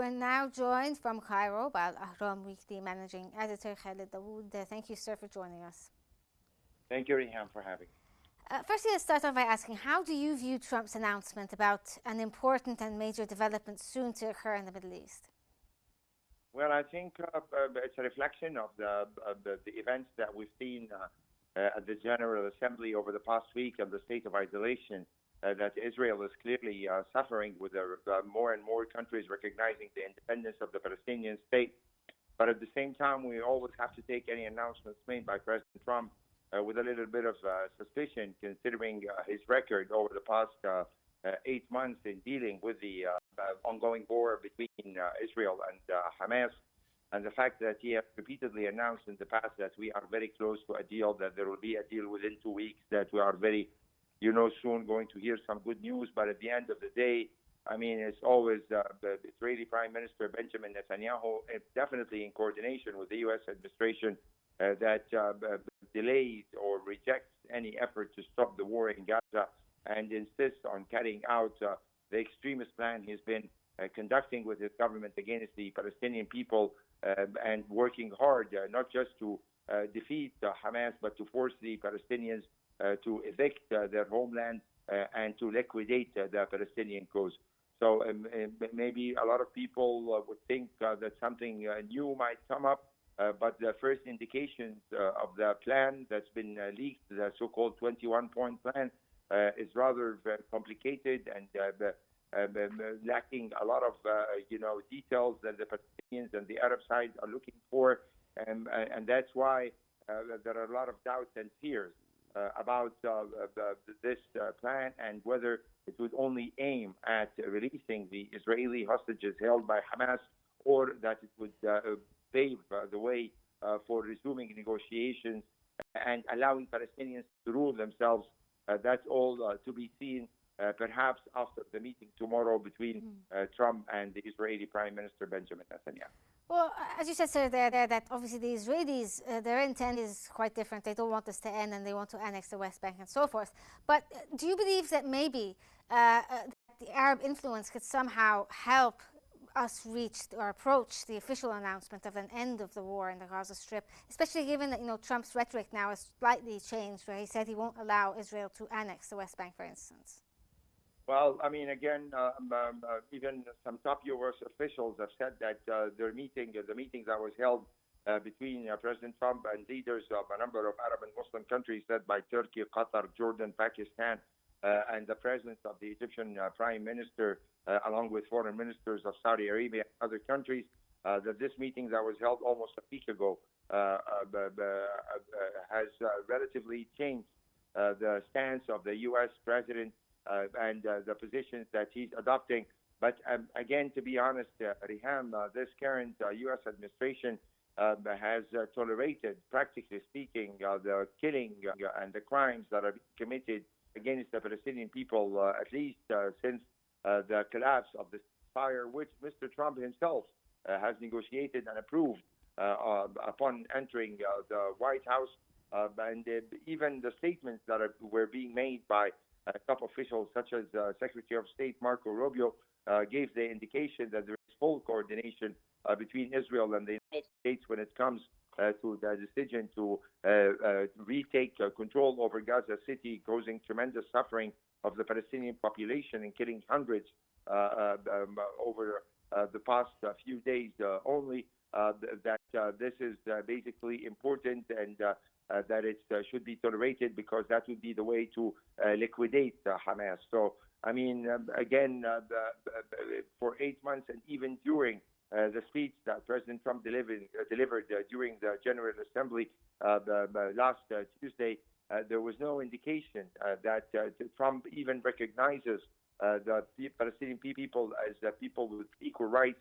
We're now joined from Cairo by Al-Ahram Weekly Managing Editor Khaled Dawood. Thank you, sir, for joining us. Thank you, Riham, for having me. Firstly, let's start off by asking, how do you view Trump's announcement about an important and major development soon to occur in the Middle East? Well, I think it's a reflection of the events that we've seen at the General Assembly over the past week and the state of isolation that Israel is clearly suffering, with more and more countries recognizing the independence of the Palestinian state. But at the same time, we always have to take any announcements made by President Trump with a little bit of suspicion, considering his record over the past 8 months in dealing with the ongoing war between Israel and Hamas, and the fact that he has repeatedly announced in the past that we are very close to a deal, that there will be a deal within 2 weeks, that we are very, soon going to hear some good news. But at the end of the day, I mean, it's always the Israeli Prime Minister Benjamin Netanyahu, definitely in coordination with the U.S. administration, that delays or rejects any effort to stop the war in Gaza and insists on carrying out the extremist plan he's been conducting with his government against the Palestinian people, and working hard not just to defeat Hamas, but to force the Palestinians to evict their homeland and to liquidate the Palestinian cause. So maybe a lot of people would think that something new might come up, but the first indications of the plan that's been leaked, the so-called 21-point plan, is rather complicated and lacking a lot of details that the Palestinians and the Arab side are looking for, and that's why there are a lot of doubts and fears about this plan, and whether it would only aim at releasing the Israeli hostages held by Hamas, or that it would pave the way for resuming negotiations and allowing Palestinians to rule themselves. That's all to be seen, perhaps after the meeting tomorrow between Trump and the Israeli Prime Minister Benjamin Netanyahu. Well, as you said, sir, that obviously the Israelis, their intent is quite different. They don't want this to end, and they want to annex the West Bank and so forth. But do you believe that maybe the Arab influence could somehow help us reach or approach the official announcement of an end of the war in the Gaza Strip, especially given that Trump's rhetoric now has slightly changed, where he said he won't allow Israel to annex the West Bank, for instance? Well, I mean, again, even some top U.S. officials have said that the meeting that was held between President Trump and leaders of a number of Arab and Muslim countries, led by Turkey, Qatar, Jordan, Pakistan, and the presence of the Egyptian Prime Minister, along with foreign ministers of Saudi Arabia and other countries, that this meeting that was held almost a week ago has relatively changed the stance of the U.S. president and the positions that he's adopting. But again, to be honest, Riham, this current U.S. administration has tolerated, practically speaking, the killing and the crimes that are being committed against the Palestinian people, at least since the collapse of the fire, which Mr. Trump himself has negotiated and approved upon entering the White House. And even the statements that were being made by top officials, such as Secretary of State Marco Rubio, gave the indication that there is full coordination between Israel and the United States when it comes to the decision to retake control over Gaza City, causing tremendous suffering of the Palestinian population and killing hundreds over the past few days only. That this is basically important, and that it should be tolerated, because that would be the way to liquidate Hamas. So, I mean, again, for 8 months, and even during the speech that President Trump delivered during the General Assembly last Tuesday, there was no indication that Trump even recognizes the Palestinian people as people with equal rights.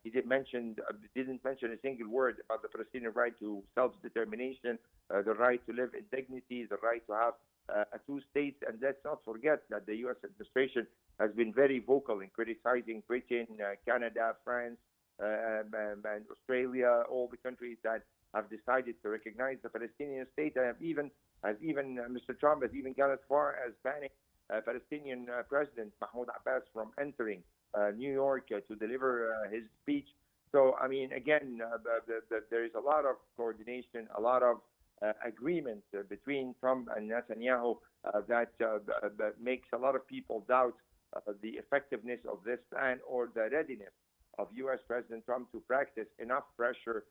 He didn't mention a single word about the Palestinian right to self-determination, the right to live in dignity, the right to have a two states. And let's not forget that the U.S. administration has been very vocal in criticizing Britain, Canada, France, and Australia, all the countries that have decided to recognize the Palestinian state. Mr. Trump has even gone as far as banning Palestinian President Mahmoud Abbas from entering New York to deliver his speech. So, I mean, again, there is a lot of coordination, a lot of agreement between Trump and Netanyahu that makes a lot of people doubt the effectiveness of this plan or the readiness of U.S. President Trump to practice enough pressure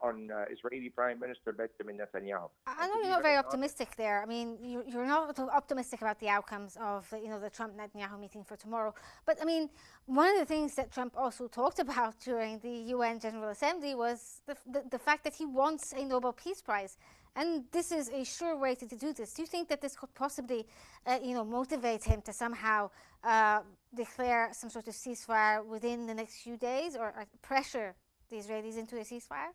on Israeli Prime Minister Benjamin Netanyahu. I know you're not very optimistic there. I mean, you're not optimistic about the outcomes of the Trump-Netanyahu meeting for tomorrow. But I mean, one of the things that Trump also talked about during the UN General Assembly was the fact that he wants a Nobel Peace Prize. And this is a sure way to do this. Do you think that this could possibly, motivate him to somehow declare some sort of ceasefire within the next few days, or pressure the Israelis into a ceasefire?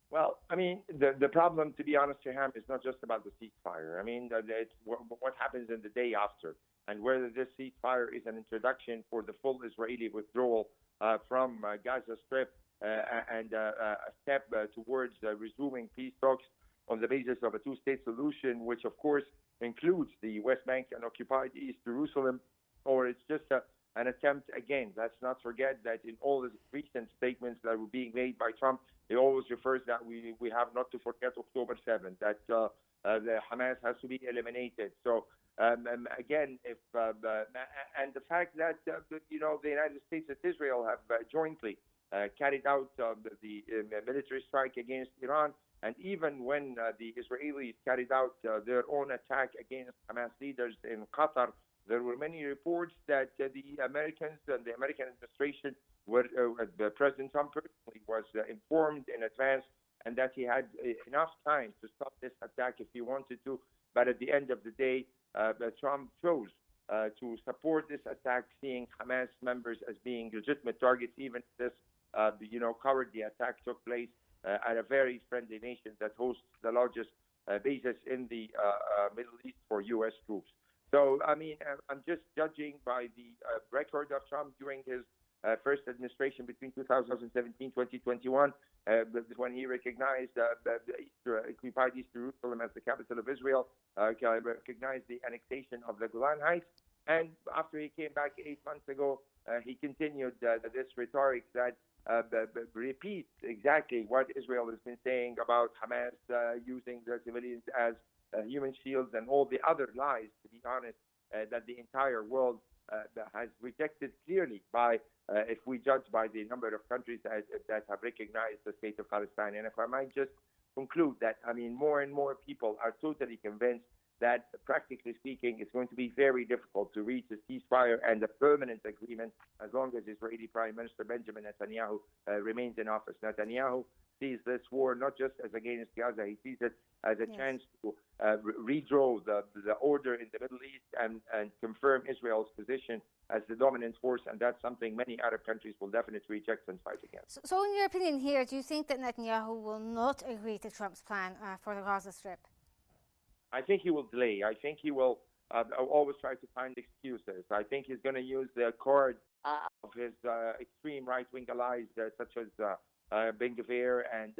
Well, I mean, the problem, to be honest, Shaham, is not just about the ceasefire. I mean, it's what happens in the day after, and whether this ceasefire is an introduction for the full Israeli withdrawal from Gaza Strip and a step towards resuming peace talks on the basis of a two-state solution, which, of course, includes the West Bank and occupied East Jerusalem, or it's just an attempt, again, let's not forget that in all his recent statements that were being made by Trump, he always refers that we have not to forget October 7th, that the Hamas has to be eliminated. So, again, and the fact that, the United States and Israel have jointly carried out the military strike against Iran, and even when the Israelis carried out their own attack against Hamas leaders in Qatar, there were many reports that the Americans and the American administration were, President Trump personally was informed in advance, and that he had enough time to stop this attack if he wanted to. But at the end of the day, Trump chose to support this attack, seeing Hamas members as being legitimate targets, even if this, cowardly attack took place at a very friendly nation that hosts the largest bases in the Middle East for U.S. troops. So, I mean, I'm just judging by the record of Trump during his first administration between 2017-2021, when he recognized the occupied East Jerusalem as the capital of Israel, recognized the annexation of the Golan Heights, and after he came back 8 months ago, he continued this rhetoric that repeats exactly what Israel has been saying about Hamas using the civilians as human shields and all the other lies, to be honest, that the entire world has rejected clearly by, if we judge by the number of countries that have recognized the state of Palestine. And if I might just conclude that, I mean, more and more people are totally convinced that, practically speaking, it's going to be very difficult to reach a ceasefire and a permanent agreement as long as Israeli Prime Minister Benjamin Netanyahu remains in office. Netanyahu sees this war not just as against Gaza, he sees it as a chance to redraw the order in the Middle East and confirm Israel's position as the dominant force, and that's something many Arab countries will definitely reject and fight against. So in your opinion here, do you think that Netanyahu will not agree to Trump's plan for the Gaza Strip? I think he will delay. I think he will always try to find excuses. I think he's going to use the card of his extreme right-wing allies, such as Ben Gvir and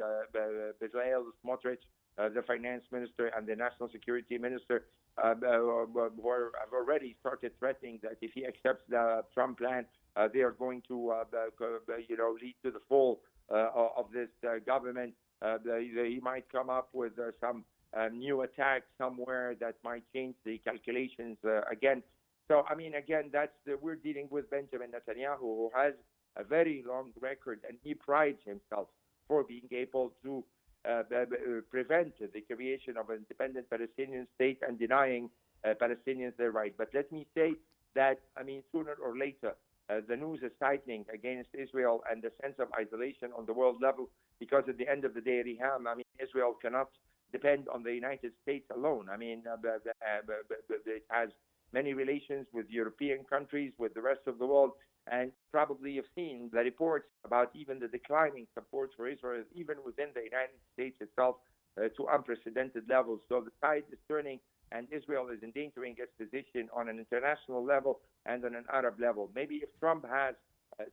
Bezalel Smotrich, the finance minister and the national security minister, have already started threatening that if he accepts the Trump plan, they are going to, lead to the fall of this government. He might come up with some new attack somewhere that might change the calculations again. So, I mean, again, we're dealing with Benjamin Netanyahu, who has a very long record, and he prides himself for being able to prevent the creation of an independent Palestinian state and denying Palestinians their right. But let me say that, I mean, sooner or later, the news is tightening against Israel and the sense of isolation on the world level, because at the end of the day, Riham, I mean, Israel cannot depend on the United States alone. I mean, it has many relations with European countries, with the rest of the world, and probably you've seen the reports about even the declining support for Israel, even within the United States itself, to unprecedented levels. So the tide is turning, and Israel is endangering its position on an international level and on an Arab level. Maybe if Trump has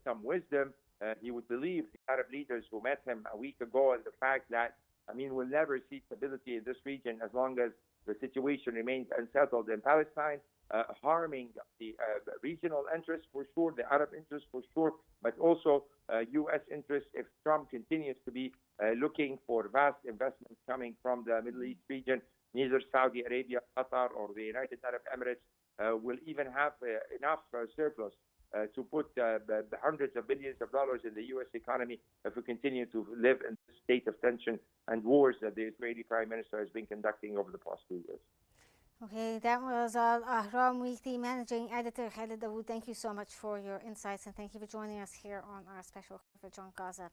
some wisdom, he would believe the Arab leaders who met him a week ago, and the fact that I mean, we'll never see stability in this region as long as the situation remains unsettled in Palestine, harming the regional interests for sure, the Arab interests for sure, but also U.S. interests if Trump continues to be looking for vast investments coming from the Middle East region. Neither Saudi Arabia, Qatar, or the United Arab Emirates will even have enough surplus to put the hundreds of billions of dollars in the U.S. economy if we continue to live in this state of tension and wars that the Israeli Prime Minister has been conducting over the past 2 years. Okay, that was Al-Ahram Weekly Managing Editor Khaled Dawood. Thank you so much for your insights, and thank you for joining us here on our special coverage on Gaza.